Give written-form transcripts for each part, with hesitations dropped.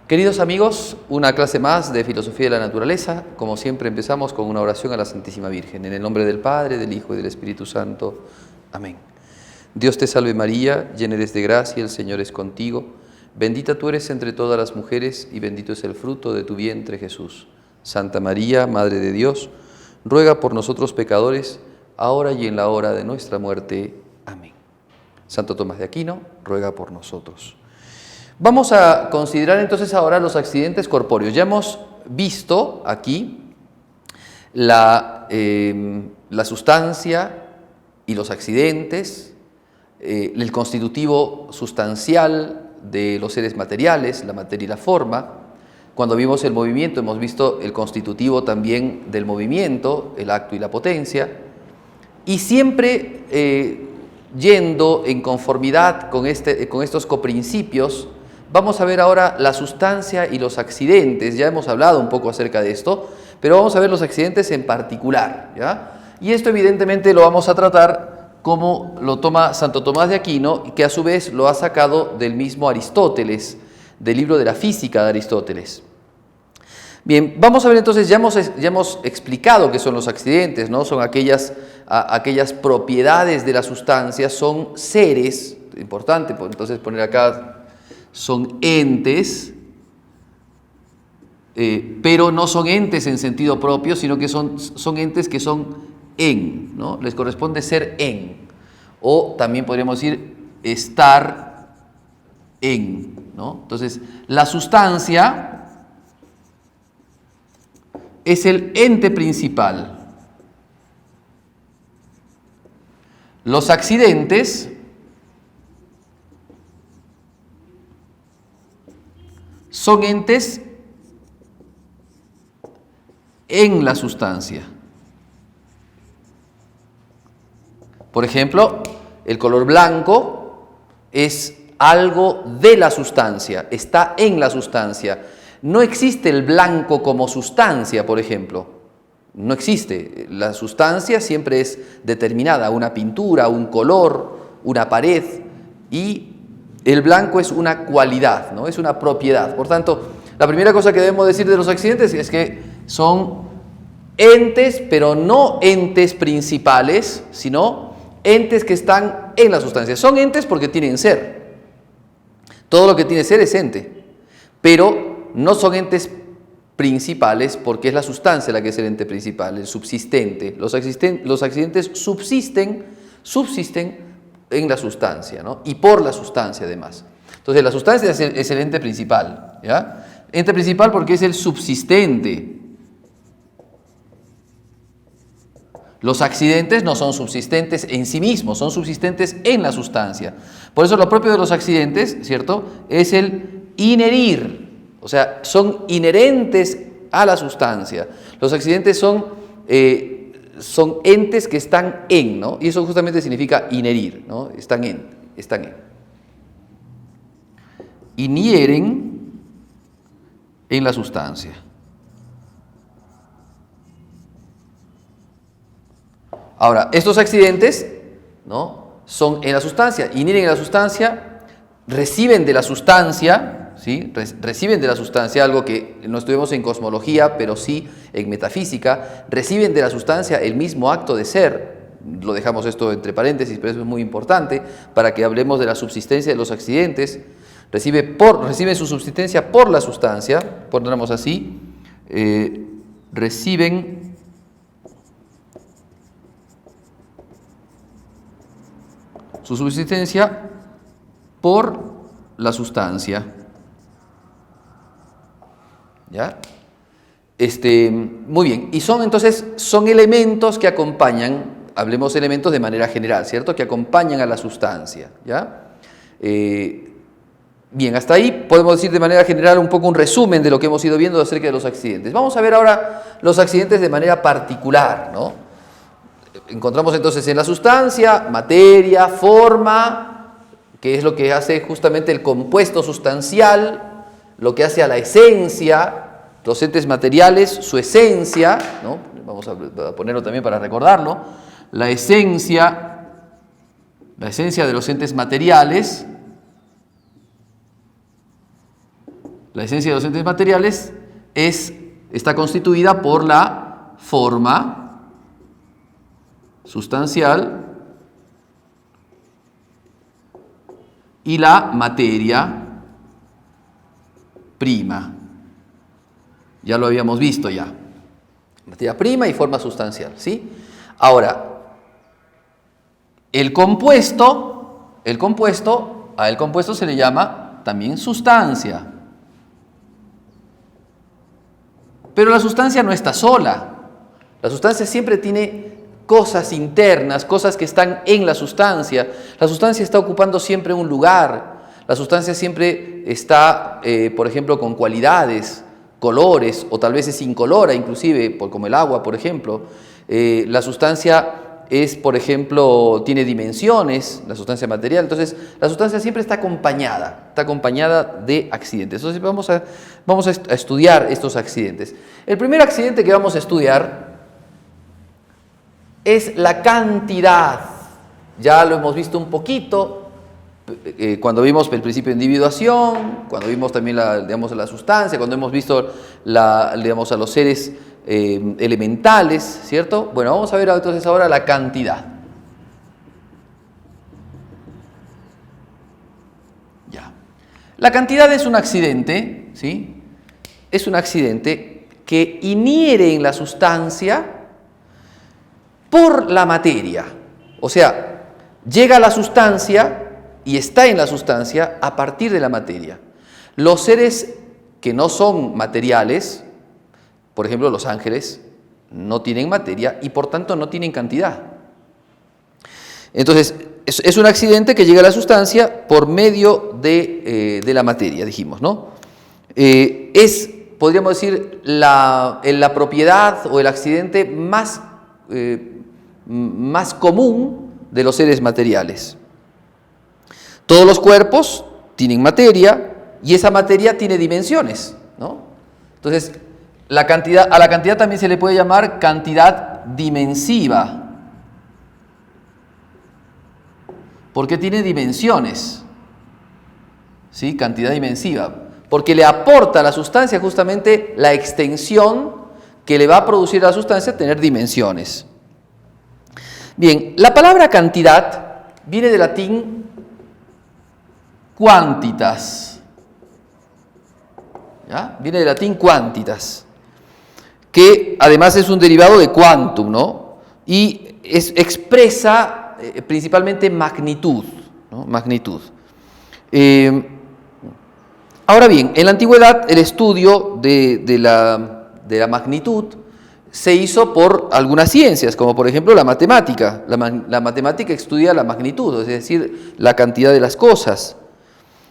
Queridos amigos, una clase más de Filosofía de la Naturaleza. Como siempre empezamos con una oración a la Santísima Virgen. En el nombre del Padre, del Hijo y del Espíritu Santo. Amén. Dios te salve María, llena eres de gracia, el Señor es contigo. Bendita tú eres entre todas las mujeres y bendito es el fruto de tu vientre Jesús. Santa María, Madre de Dios, ruega por nosotros pecadores, ahora y en la hora de nuestra muerte. Amén. Santo Tomás de Aquino, ruega por nosotros. Vamos a considerar entonces ahora los accidentes corpóreos. Ya hemos visto aquí la sustancia y los accidentes, el constitutivo sustancial de los seres materiales, la materia y la forma. Cuando vimos el movimiento hemos visto el constitutivo también del movimiento, el acto y la potencia, y siempre yendo en conformidad con estos coprincipios. Vamos a ver ahora la sustancia y los accidentes. Ya hemos hablado un poco acerca de esto, pero vamos a ver los accidentes en particular, ¿ya? Y esto evidentemente lo vamos a tratar como lo toma Santo Tomás de Aquino, que a su vez lo ha sacado del mismo Aristóteles, del libro de la Física de Aristóteles. Bien, vamos a ver entonces, ya hemos explicado qué son los accidentes, ¿no? Son aquellas propiedades de la sustancia, son seres, importante, entonces poner acá, son entes, pero no son entes en sentido propio, sino que son entes que son en, ¿no? Les corresponde ser en, o también podríamos decir estar en, ¿no? Entonces, la sustancia es el ente principal. Los accidentes son entes en la sustancia. Por ejemplo, el color blanco es algo de la sustancia, está en la sustancia. No existe el blanco como sustancia, por ejemplo. No existe. La sustancia siempre es determinada, una pintura, un color, una pared, y el blanco es una cualidad, ¿no? Es una propiedad. Por tanto, la primera cosa que debemos decir de los accidentes es que son entes, pero no entes principales, sino entes que están en la sustancia. Son entes porque tienen ser. Todo lo que tiene ser es ente, pero no son entes principales porque es la sustancia la que es el ente principal, el subsistente. Los accidentes subsisten en la sustancia, ¿no? Y por la sustancia además. Entonces la sustancia es el ente principal, ¿ya? Ente principal porque es el subsistente. Los accidentes no son subsistentes en sí mismos, son subsistentes en la sustancia. Por eso lo propio de los accidentes, ¿cierto?, es el inherir, o sea, son inherentes a la sustancia. Los accidentes son entes que están en, ¿no? Y eso justamente significa inherir, ¿no? Están en. Inhieren en la sustancia. Ahora, estos accidentes, ¿no?, son en la sustancia, inhieren en la sustancia, reciben de la sustancia, ¿sí? Reciben de la sustancia, algo que no estudiamos en cosmología, pero sí en metafísica, reciben de la sustancia el mismo acto de ser. Lo dejamos esto entre paréntesis, pero eso es muy importante para que hablemos de la subsistencia de los accidentes. Reciben su subsistencia por la sustancia, pondremos así, reciben su subsistencia por la sustancia. ¿Ya? Muy bien, y son elementos que acompañan, hablemos de elementos de manera general, ¿cierto?, que acompañan a la sustancia, ¿ya? Bien, hasta ahí podemos decir de manera general un poco un resumen de lo que hemos ido viendo acerca de los accidentes. Vamos a ver ahora los accidentes de manera particular, ¿no? Encontramos entonces en la sustancia, materia, forma, que es lo que hace justamente el compuesto sustancial, lo que hace a la esencia, los entes materiales, su esencia, ¿no? Vamos a ponerlo también para recordarlo, la esencia de los entes materiales, La esencia de los entes materiales está constituida por la forma sustancial y la materia prima. Ya lo habíamos visto ya. Materia prima y forma sustancial, ¿sí? Ahora, el compuesto se le llama también sustancia. Pero la sustancia no está sola. La sustancia siempre tiene cosas internas, cosas que están en la sustancia. La sustancia está ocupando siempre un lugar. La sustancia siempre está, por ejemplo, con cualidades, colores, o tal vez es incolora inclusive, como el agua, por ejemplo. La sustancia por ejemplo, tiene dimensiones, la sustancia material. Entonces, la sustancia siempre está acompañada de accidentes. Entonces, vamos a estudiar estos accidentes. El primer accidente que vamos a estudiar es la cantidad. Ya lo hemos visto un poquito cuando vimos el principio de individuación, cuando vimos también la sustancia, cuando hemos visto a los seres elementales, ¿cierto? Bueno, vamos a ver entonces ahora la cantidad. Ya. La cantidad es un accidente, ¿sí? Es un accidente que inhiere en la sustancia por la materia. O sea, llega a la sustancia y está en la sustancia a partir de la materia. Los seres que no son materiales, por ejemplo, los ángeles, no tienen materia y por tanto no tienen cantidad. Entonces, es un accidente que llega a la sustancia por medio de la materia, dijimos, ¿no? Podríamos decir, la propiedad o el accidente más común de los seres materiales. Todos los cuerpos tienen materia y esa materia tiene dimensiones, ¿no? Entonces, a la cantidad también se le puede llamar cantidad dimensiva, porque tiene dimensiones, ¿sí? Cantidad dimensiva, porque le aporta a la sustancia justamente la extensión que le va a producir a la sustancia tener dimensiones. Bien, la palabra cantidad viene del latín quantitas, ¿ya? Viene del latín quantitas, que además es un derivado de quantum, ¿no? Y expresa principalmente magnitud, ¿no? Magnitud. Ahora bien, en la antigüedad el estudio de la magnitud se hizo por algunas ciencias, como por ejemplo la matemática. La matemática estudia la magnitud, es decir, la cantidad de las cosas.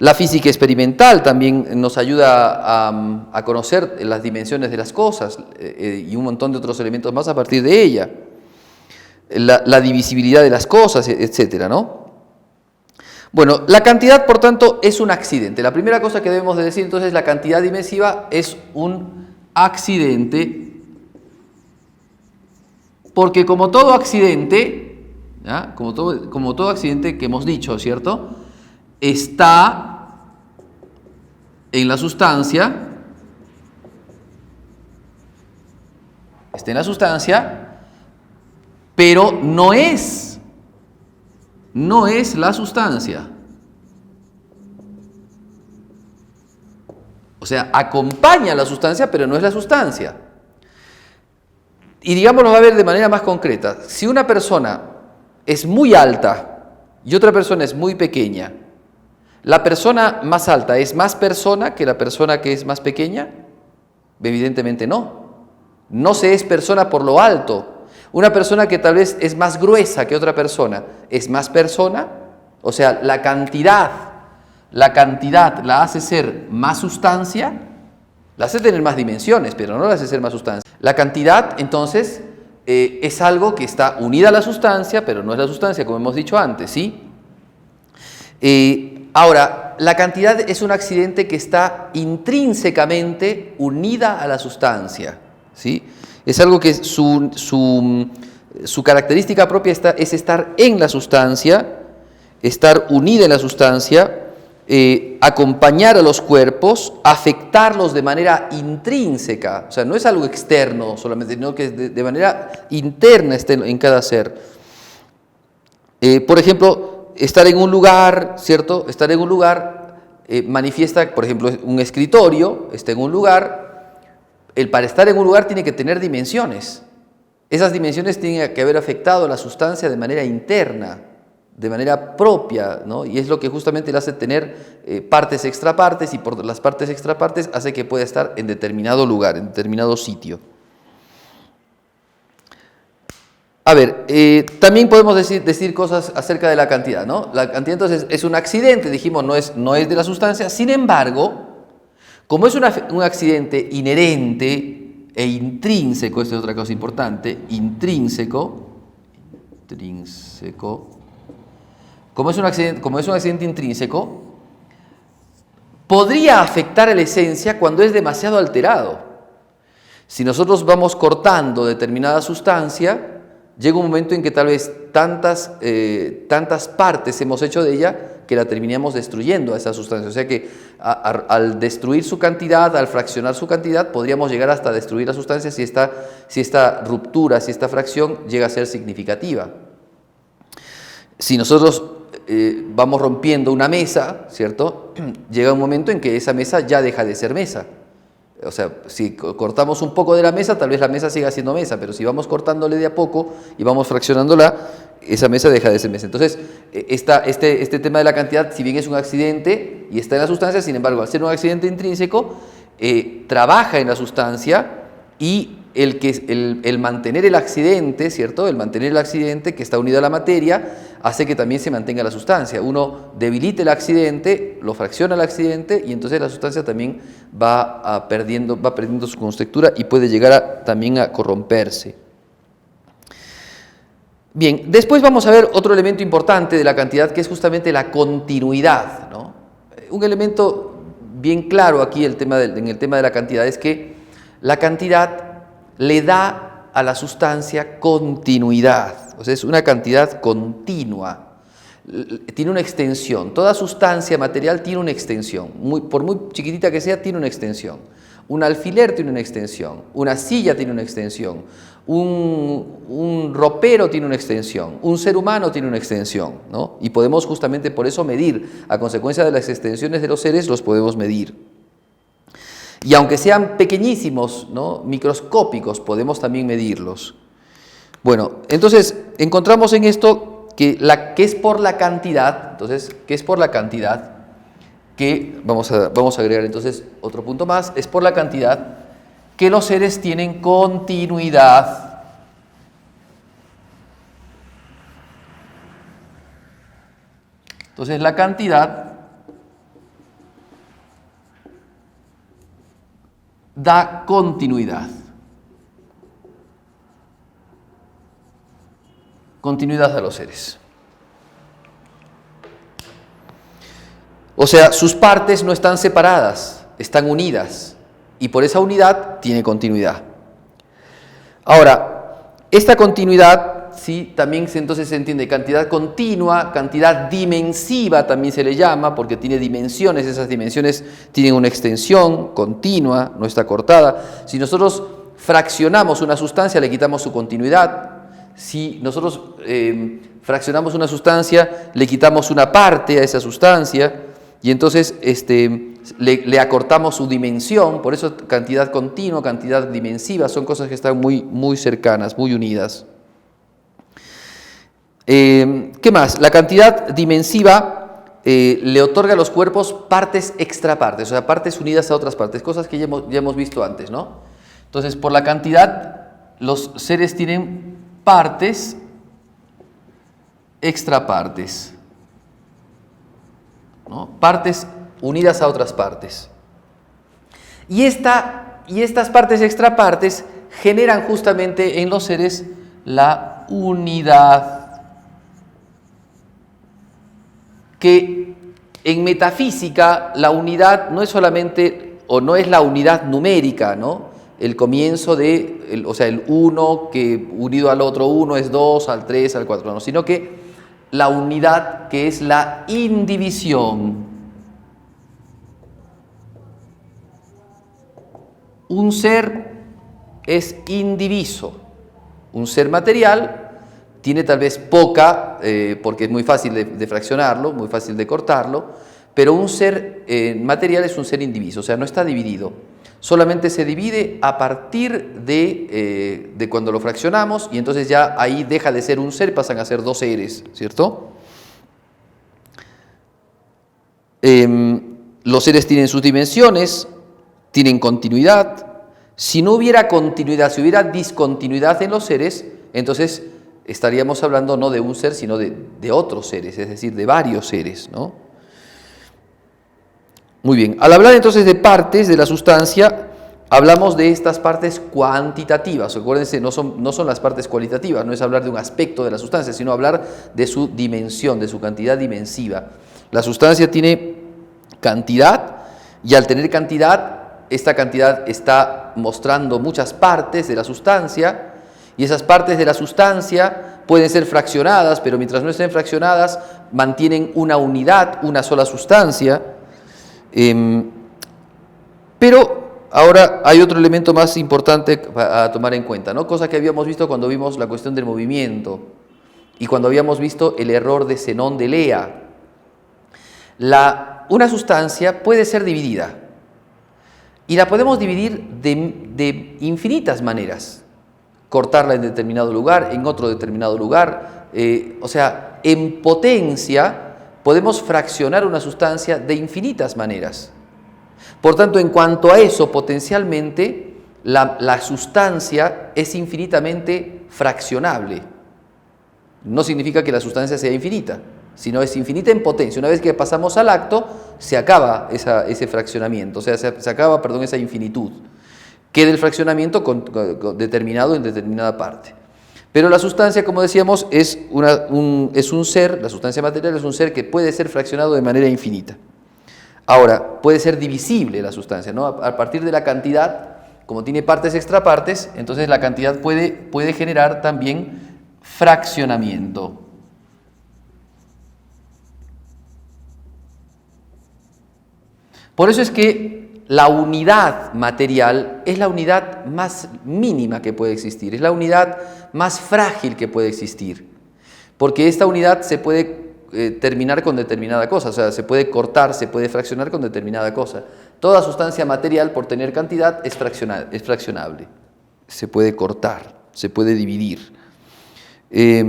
La física experimental también nos ayuda a conocer las dimensiones de las cosas y un montón de otros elementos más a partir de ella. La divisibilidad de las cosas, etcétera, ¿no? Bueno, la cantidad, por tanto, es un accidente. La primera cosa que debemos de decir, entonces, la cantidad dimensiva es un accidente, porque como todo accidente, ¿ya? Como todo accidente que hemos dicho, ¿cierto?, está en la sustancia, pero no es la sustancia. O sea, acompaña a la sustancia, pero no es la sustancia. Y digámoslo a ver de manera más concreta. Si una persona es muy alta y otra persona es muy pequeña, ¿la persona más alta es más persona que la persona que es más pequeña? Evidentemente no. No se es persona por lo alto. Una persona que tal vez es más gruesa que otra persona, ¿es más persona? O sea, la cantidad la hace ser más sustancia, la hace tener más dimensiones, pero no la hace ser más sustancia. La cantidad, entonces, es algo que está unida a la sustancia, pero no es la sustancia, como hemos dicho antes, ¿sí? Ahora, la cantidad es un accidente que está intrínsecamente unida a la sustancia, ¿sí? Es algo que su característica propia es estar en la sustancia, estar unida en la sustancia, acompañar a los cuerpos, afectarlos de manera intrínseca, o sea, no es algo externo solamente, sino que de manera interna esté en cada ser. Por ejemplo, estar en un lugar, ¿cierto? Estar en un lugar manifiesta, por ejemplo, un escritorio, está en un lugar, para estar en un lugar tiene que tener dimensiones. Esas dimensiones tienen que haber afectado a la sustancia de manera interna, de manera propia, ¿no? Y es lo que justamente le hace tener partes extrapartes, y por las partes extrapartes hace que pueda estar en determinado lugar, en determinado sitio. A ver, también podemos decir cosas acerca de la cantidad, ¿no? La cantidad entonces es un accidente, dijimos, no es de la sustancia. Sin embargo, como es un accidente inherente e intrínseco, esta es otra cosa importante, intrínseco, como es un accidente intrínseco, podría afectar a la esencia cuando es demasiado alterado. Si nosotros vamos cortando determinada sustancia, llega un momento en que tal vez tantas partes hemos hecho de ella que la terminamos destruyendo a esa sustancia. O sea que al destruir su cantidad, al fraccionar su cantidad, podríamos llegar hasta destruir la sustancia si esta ruptura, si esta fracción llega a ser significativa. Si nosotros vamos rompiendo una mesa, ¿cierto? Llega un momento en que esa mesa ya deja de ser mesa. O sea, si cortamos un poco de la mesa, tal vez la mesa siga siendo mesa, pero si vamos cortándole de a poco y vamos fraccionándola, esa mesa deja de ser mesa. Entonces, este tema de la cantidad, si bien es un accidente y está en la sustancia, sin embargo, al ser un accidente intrínseco, trabaja en la sustancia, y el mantener el accidente, ¿cierto? El mantener el accidente que está unido a la materia hace que también se mantenga la sustancia. Uno debilita el accidente, lo fracciona el accidente, y entonces la sustancia también va perdiendo su constructura y puede llegar también a corromperse. Bien, después vamos a ver otro elemento importante de la cantidad, que es justamente la continuidad, ¿no? Un elemento bien claro aquí en el tema de la cantidad es que la cantidad le da a la sustancia continuidad, o sea, es una cantidad continua, tiene una extensión. Toda sustancia material tiene una extensión, por muy chiquitita que sea, tiene una extensión. Un alfiler tiene una extensión, una silla tiene una extensión, un ropero tiene una extensión, un ser humano tiene una extensión, ¿no? Y podemos justamente por eso medir, a consecuencia de las extensiones de los seres, los podemos medir. Y aunque sean pequeñísimos, ¿no? Microscópicos, podemos también medirlos. Bueno, entonces encontramos en esto que es por la cantidad, entonces, que es por la cantidad, que vamos a agregar entonces otro punto más, es por la cantidad que los seres tienen continuidad. Entonces la cantidad da continuidad. Continuidad a los seres. O sea, sus partes no están separadas, están unidas, y por esa unidad tiene continuidad. Ahora, esta continuidad, sí, también entonces se entiende cantidad continua, cantidad dimensiva también se le llama, porque tiene dimensiones. Esas dimensiones tienen una extensión continua, no está cortada. Si nosotros fraccionamos una sustancia, le quitamos su continuidad. Si nosotros fraccionamos una sustancia, le quitamos una parte a esa sustancia, y entonces le acortamos su dimensión. Por eso cantidad continua, cantidad dimensiva, son cosas que están muy, muy cercanas, muy unidas. ¿Qué más? La cantidad dimensiva le otorga a los cuerpos partes extrapartes, o sea, partes unidas a otras partes, cosas que ya hemos visto antes, ¿no? Entonces, por la cantidad, los seres tienen partes extrapartes, ¿no? Partes unidas a otras partes. Y estas partes extrapartes generan justamente en los seres la unidad, que en metafísica la unidad no es solamente, o no es la unidad numérica, ¿no? El comienzo o sea, el 1 que unido al otro 1 es 2, al 3, al 4, no, sino que la unidad que es la indivisión. un ser es indiviso. Un ser material tiene tal vez poca, porque es muy fácil de fraccionarlo, muy fácil de cortarlo, pero un ser material es un ser indiviso, o sea, no está dividido. Solamente se divide a partir de cuando lo fraccionamos y entonces ya ahí deja de ser un ser, pasan a ser dos seres, ¿cierto? Los seres tienen sus dimensiones, tienen continuidad. Si no hubiera continuidad, si hubiera discontinuidad en los seres, entonces estaríamos hablando no de un ser, sino de otros seres, es decir, de varios seres, ¿no? Muy bien, al hablar entonces de partes de la sustancia, hablamos de estas partes cuantitativas. Acuérdense, no son las partes cualitativas, no es hablar de un aspecto de la sustancia, sino hablar de su dimensión, de su cantidad dimensiva. La sustancia tiene cantidad y al tener cantidad, esta cantidad está mostrando muchas partes de la sustancia y esas partes de la sustancia pueden ser fraccionadas, pero mientras no estén fraccionadas mantienen una unidad, una sola sustancia. Pero ahora hay otro elemento más importante a tomar en cuenta, ¿no? Cosa que habíamos visto cuando vimos la cuestión del movimiento y cuando habíamos visto el error de Zenón de Elea. Una sustancia puede ser dividida y la podemos dividir de infinitas maneras. Cortarla en determinado lugar, en otro determinado lugar. O sea, en potencia podemos fraccionar una sustancia de infinitas maneras. Por tanto, en cuanto a eso, potencialmente, la sustancia es infinitamente fraccionable. No significa que la sustancia sea infinita, sino es infinita en potencia. Una vez que pasamos al acto, se acaba ese fraccionamiento, o sea, se acaba, esa infinitud. Queda el fraccionamiento determinado en determinada parte. Pero la sustancia, como decíamos, es un ser, la sustancia material es un ser que puede ser fraccionado de manera infinita. Ahora, puede ser divisible la sustancia, ¿no? A partir de la cantidad, como tiene partes extrapartes, entonces la cantidad puede generar también fraccionamiento. Por eso es que la unidad material es la unidad más mínima que puede existir, es la unidad más frágil que puede existir, porque esta unidad se puede terminar con determinada cosa, o sea, se puede cortar, se puede fraccionar con determinada cosa. Toda sustancia material, por tener cantidad, es fraccionable, se puede cortar, se puede dividir. Y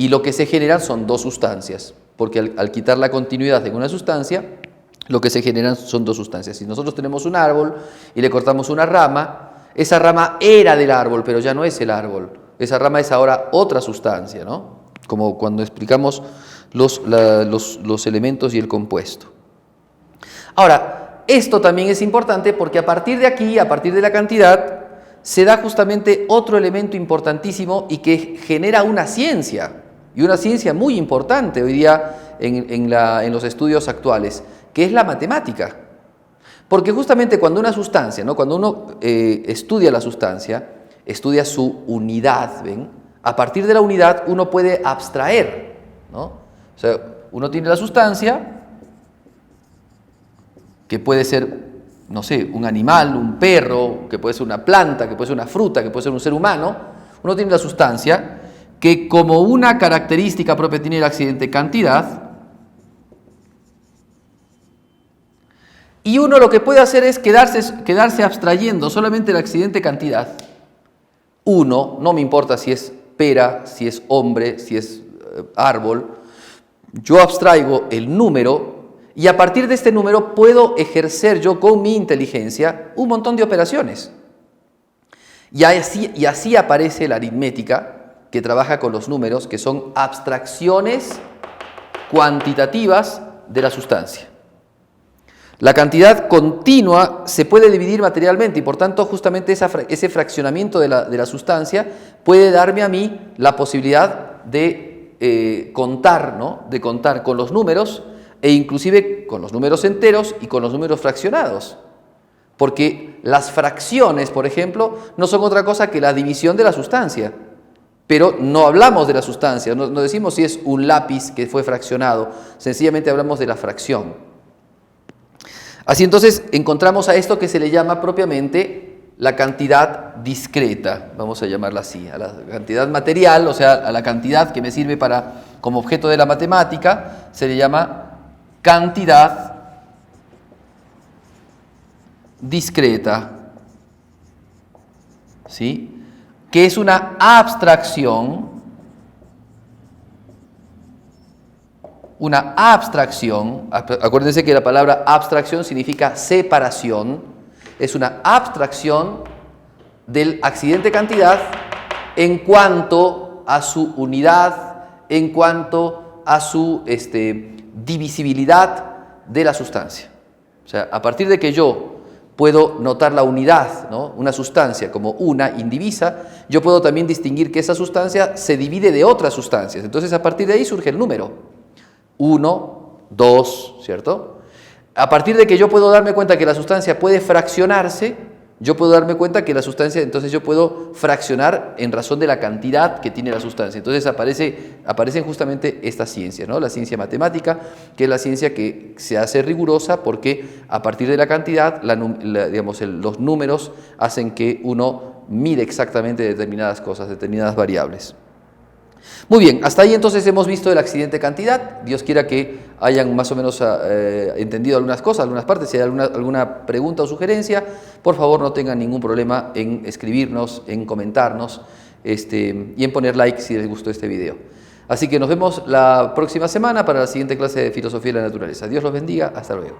lo que se generan son dos sustancias, porque al quitar la continuidad en una sustancia, lo que se generan son dos sustancias. Si nosotros tenemos un árbol y le cortamos una rama, esa rama era del árbol, pero ya no es el árbol. Esa rama es ahora otra sustancia, ¿no? Como cuando explicamos los elementos y el compuesto. Ahora, esto también es importante porque a partir de aquí, a partir de la cantidad, se da justamente otro elemento importantísimo y que genera una ciencia, y una ciencia muy importante hoy día en los estudios actuales, que es la matemática. Porque justamente cuando una sustancia, ¿no? Cuando uno estudia la sustancia, estudia su unidad, ¿ven? A partir de la unidad uno puede abstraer, ¿no? O sea, uno tiene la sustancia, que puede ser, no sé, un animal, un perro, que puede ser una planta, que puede ser una fruta, que puede ser un ser humano. Uno tiene la sustancia que como una característica propia tiene el accidente cantidad, y uno lo que puede hacer es quedarse abstrayendo solamente el accidente cantidad. Uno, no me importa si es pera, si es hombre, si es árbol, yo abstraigo el número y a partir de este número puedo ejercer yo con mi inteligencia un montón de operaciones. Y así aparece la aritmética, que trabaja con los números, que son abstracciones cuantitativas de la sustancia. La cantidad continua se puede dividir materialmente y por tanto justamente ese fraccionamiento de la sustancia puede darme a mí la posibilidad de contar, ¿no? De contar con los números e inclusive con los números enteros y con los números fraccionados. Porque las fracciones, por ejemplo, no son otra cosa que la división de la sustancia. Pero no hablamos de la sustancia, no decimos si es un lápiz que fue fraccionado, sencillamente hablamos de la fracción. Así entonces encontramos a esto que se le llama propiamente la cantidad discreta, vamos a llamarla así, a la cantidad material, o sea, a la cantidad que me sirve como objeto de la matemática, se le llama cantidad discreta, ¿sí? Que es una abstracción. Una abstracción, acuérdense que la palabra abstracción significa separación, es una abstracción del accidente cantidad en cuanto a su unidad, en cuanto a su divisibilidad de la sustancia. O sea, a partir de que yo puedo notar la unidad, ¿no? Una sustancia como una indivisa, yo puedo también distinguir que esa sustancia se divide de otras sustancias. Entonces, a partir de ahí surge el número. 1, 2, ¿cierto? A partir de que yo puedo darme cuenta que la sustancia puede fraccionarse, yo puedo darme cuenta que la sustancia, entonces yo puedo fraccionar en razón de la cantidad que tiene la sustancia. Entonces aparecen justamente estas ciencias, ¿no? La ciencia matemática, que es la ciencia que se hace rigurosa porque a partir de la cantidad, los números hacen que uno mide exactamente determinadas cosas, determinadas variables. Muy bien, hasta ahí entonces hemos visto el accidente cantidad. Dios quiera que hayan más o menos entendido algunas cosas, algunas partes. Si hay alguna pregunta o sugerencia, por favor no tengan ningún problema en escribirnos, en comentarnos y en poner like si les gustó este video. Así que nos vemos la próxima semana para la siguiente clase de Filosofía de la Naturaleza. Dios los bendiga, hasta luego.